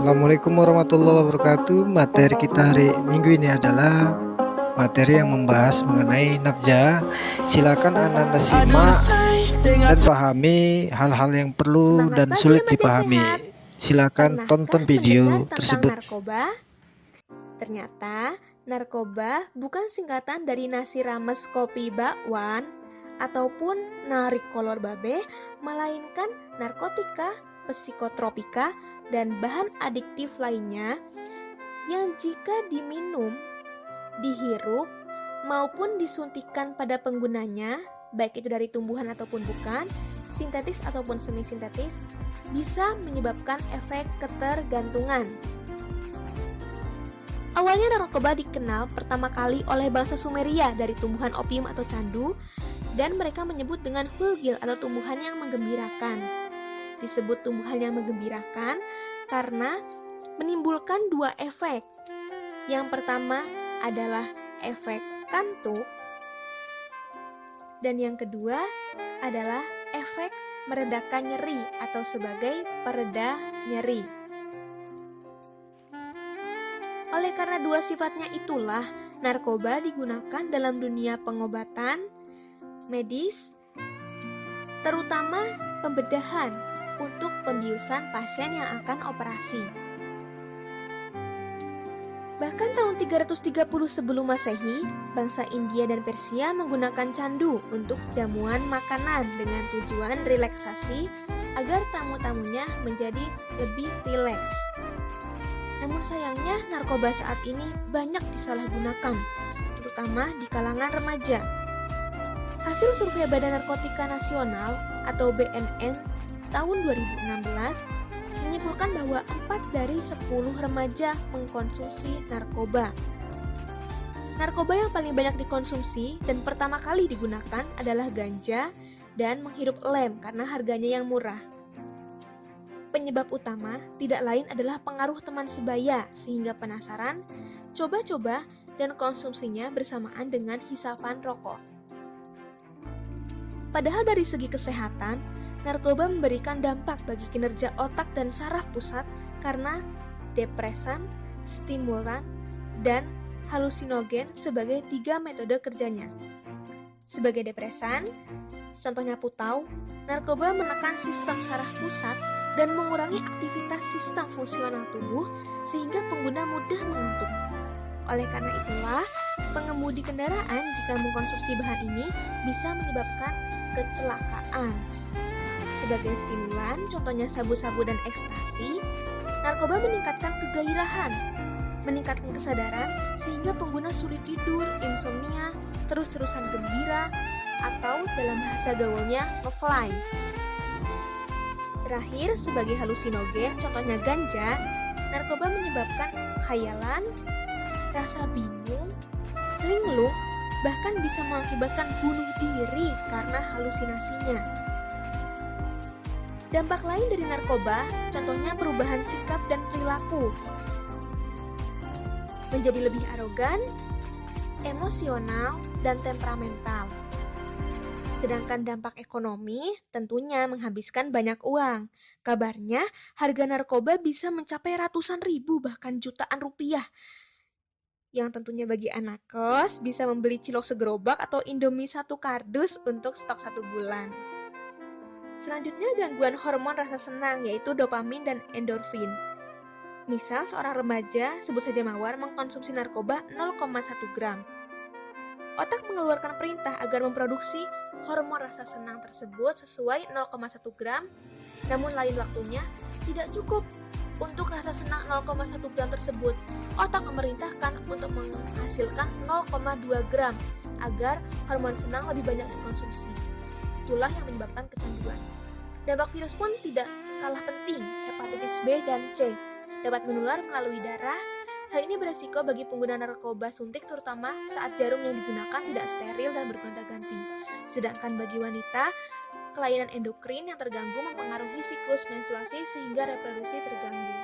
Assalamualaikum warahmatullahi wabarakatuh. Materi kita hari minggu ini adalah materi yang membahas mengenai nafza. Silakan Anda simak dan pahami hal-hal yang perlu dan sulit dipahami. Silakan tonton video tersebut. Narkoba? Ternyata narkoba bukan singkatan dari nasi rames kopi bakwan ataupun narik kolor babe, melainkan narkotika, psikotropika, dan bahan adiktif lainnya yang jika diminum, dihirup, maupun disuntikan pada penggunanya, baik itu dari tumbuhan ataupun bukan, sintetis ataupun semi-sintetis, bisa menyebabkan efek ketergantungan. Awalnya narkoba dikenal pertama kali oleh bangsa Sumeria dari tumbuhan opium atau candu, dan mereka menyebut dengan fulgil atau tumbuhan yang menggembirakan. Disebut tumbuhan yang menggembirakan karena menimbulkan dua efek. Yang pertama adalah efek kantuk, dan yang kedua adalah efek meredakan nyeri atau sebagai pereda nyeri. Oleh karena dua sifatnya itulah, narkoba digunakan dalam dunia pengobatan, medis, terutama pembedahan untuk pembiusan pasien yang akan operasi. Bahkan tahun 330 sebelum Masehi, bangsa India dan Persia menggunakan candu untuk jamuan makanan dengan tujuan relaksasi agar tamu-tamunya menjadi lebih rileks. Namun sayangnya narkoba saat ini banyak disalahgunakan, terutama di kalangan remaja. Hasil survei Badan Narkotika Nasional atau BNN tahun 2016 menyimpulkan bahwa 4 dari 10 remaja mengkonsumsi narkoba. Narkoba yang paling banyak dikonsumsi dan pertama kali digunakan adalah ganja dan menghirup lem karena harganya yang murah. Penyebab utama tidak lain adalah pengaruh teman sebaya sehingga penasaran, coba-coba, dan konsumsinya bersamaan dengan hisapan rokok. Padahal dari segi kesehatan, narkoba memberikan dampak bagi kinerja otak dan saraf pusat karena depresan, stimulan, dan halusinogen sebagai 3 metode kerjanya. Sebagai depresan, contohnya putau, narkoba menekan sistem saraf pusat dan mengurangi aktivitas sistem fungsional tubuh sehingga pengguna mudah mengantuk. Oleh karena itulah, pengemudi kendaraan jika mengkonsumsi bahan ini bisa menyebabkan kecelakaan. Sebagai stimulan, contohnya sabu-sabu dan ekstasi, narkoba meningkatkan kegairahan, meningkatkan kesadaran sehingga pengguna sulit tidur, insomnia, terus-terusan gembira, atau dalam bahasa gaulnya ngefly. Terakhir, sebagai halusinogen, contohnya ganja, narkoba menyebabkan khayalan, rasa bingung, linglung, bahkan bisa mengakibatkan bunuh diri karena halusinasinya. Dampak lain dari narkoba, contohnya perubahan sikap dan perilaku. Menjadi lebih arogan, emosional, dan temperamental. Sedangkan dampak ekonomi tentunya menghabiskan banyak uang. Kabarnya, harga narkoba bisa mencapai ratusan ribu bahkan jutaan rupiah. Yang tentunya bagi anak kos bisa membeli cilok segerobak atau Indomie 1 kardus untuk stok 1 bulan. Selanjutnya gangguan hormon rasa senang yaitu dopamin dan endorfin. Misal seorang remaja, sebut saja Mawar, mengkonsumsi narkoba 0,1 gram. Otak mengeluarkan perintah agar memproduksi hormon rasa senang tersebut sesuai 0,1 gram, namun lain waktunya tidak cukup untuk rasa senang 0,1 gram tersebut. Otak memerintahkan untuk menghasilkan 0,2 gram agar hormon senang lebih banyak dikonsumsi. Itulah yang menyebabkan kecanduan. Dampak virus pun tidak kalah penting. Hepatitis B dan C dapat menular melalui darah. Hal ini beresiko bagi pengguna narkoba suntik terutama saat jarum yang digunakan tidak steril dan bergonta-ganti. Sedangkan bagi wanita, kelainan endokrin yang terganggu mempengaruhi siklus menstruasi sehingga reproduksi terganggu.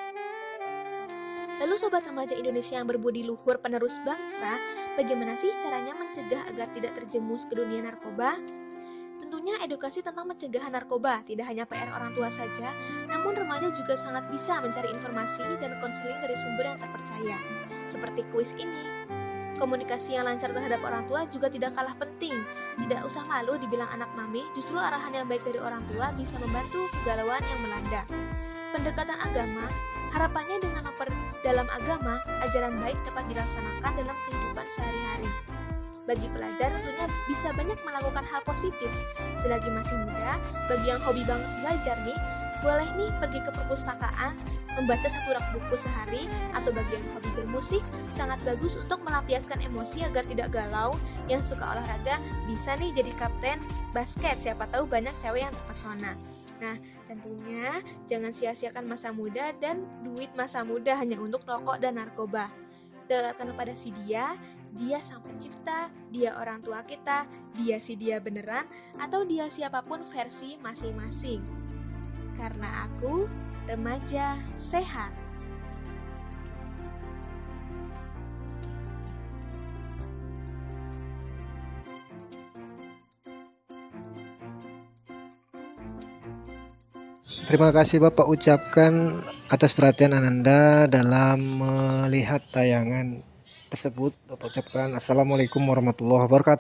Lalu sobat remaja Indonesia yang berbudi luhur penerus bangsa, bagaimana sih caranya mencegah agar tidak terjerumus ke dunia narkoba? Tentunya edukasi tentang pencegahan narkoba tidak hanya PR orang tua saja, namun remaja juga sangat bisa mencari informasi dan konseling dari sumber yang terpercaya. Seperti kuis ini, komunikasi yang lancar terhadap orang tua juga tidak kalah penting. Tidak usah malu dibilang anak mami, justru arahan yang baik dari orang tua bisa membantu kegalauan yang melanda. Pendekatan agama, harapannya dengan memperdalam agama, ajaran baik dapat dilaksanakan dalam kehidupan sehari-hari. Bagi pelajar tentunya bisa banyak melakukan hal positif. Selagi masih muda, bagi yang hobi banget belajar nih, boleh nih pergi ke perpustakaan, membaca 1 rak buku sehari, atau bagi yang hobi bermusik, sangat bagus untuk melampiaskan emosi agar tidak galau. Yang suka olahraga bisa nih jadi kapten basket, siapa tahu banyak cewek yang terpesona. Nah, tentunya jangan sia-siakan masa muda dan duit masa muda hanya untuk rokok dan narkoba. Dekatkan kepada si dia sang pencipta, dia orang tua kita, dia si dia beneran, atau dia siapapun versi masing-masing. Karena aku remaja sehat. Terima kasih Bapak ucapkan atas perhatian Ananda dalam melihat tayangan tersebut. Bapak ucapkan Assalamualaikum warahmatullahi wabarakatuh.